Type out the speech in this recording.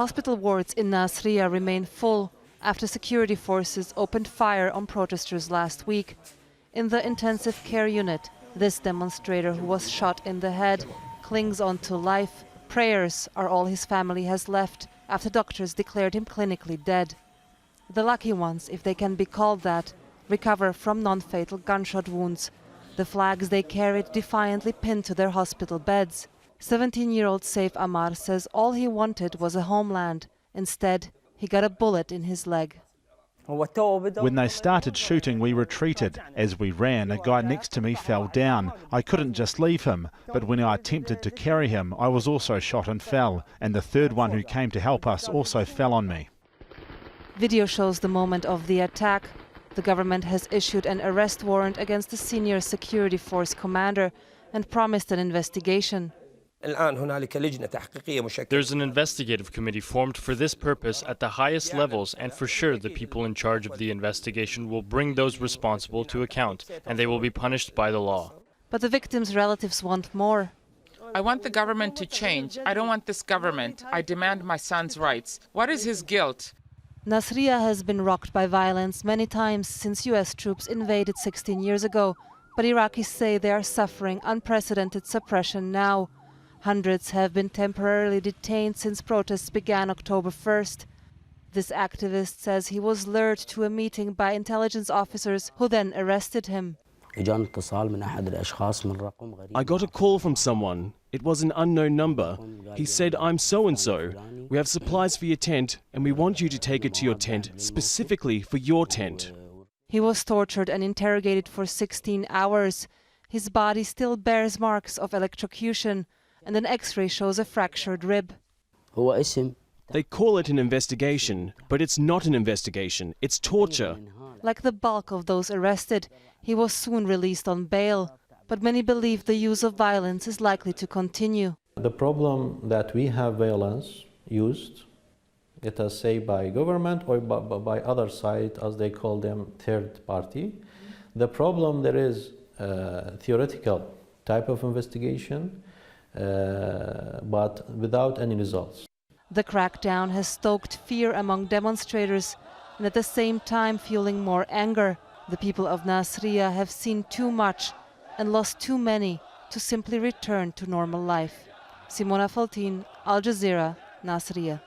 Hospital wards in Nasiriya remain full after security forces opened fire on protesters last week. In the intensive care unit, this demonstrator who was shot in the head clings on to life. Prayers are all his family has left after doctors declared him clinically dead. The lucky ones, if they can be called that, recover from non-fatal gunshot wounds. The flags they carried defiantly pinned to their hospital beds. 17-year-old SAIF AMMAR says all he wanted was a homeland. Instead, he got a bullet in his leg. When they started shooting, we retreated. As we ran, a guy next to me fell down. I couldn't just leave him, but when I attempted to carry him, I was also shot and fell, and the third one who came to help us also fell on me. Video shows the moment of the attack. The government has issued an arrest warrant against the senior security force commander and promised an investigation. There's an investigative committee formed for this purpose at the highest levels, and for sure the people in charge of the investigation will bring those responsible to account, and they will be punished by the law. But the victims' relatives want more. I want the government to change. I don't want this government. I demand my son's rights. What is his guilt? Nasiriya has been rocked by violence many times since US troops invaded 16 years ago, but Iraqis say they are suffering unprecedented suppression now. Hundreds have been temporarily detained since protests began October 1st. This activist says he was lured to a meeting by intelligence officers who then arrested him. I got a call from someone. It was an unknown number. He said, "I'm so-and-so. We have supplies for your tent, and we want you to take it to your tent, specifically for your tent." He was tortured and interrogated for 16 hours. His body still bears marks of electrocution, and an X-ray shows a fractured rib. They call it an investigation, but it's not an investigation. It's torture. Like the bulk of those arrested, he was soon released on bail, but many believe the use of violence is likely to continue. The problem that we have violence used, let us say by government or by other side, as they call them, third party. The problem there is theoretical type of investigation, but without any results. The crackdown has stoked fear among demonstrators and at the same time fueling more anger. The people of Nasiriya have seen too much and lost too many to simply return to normal life. Simona, Foltyn, Al Jazeera, Nasiriya.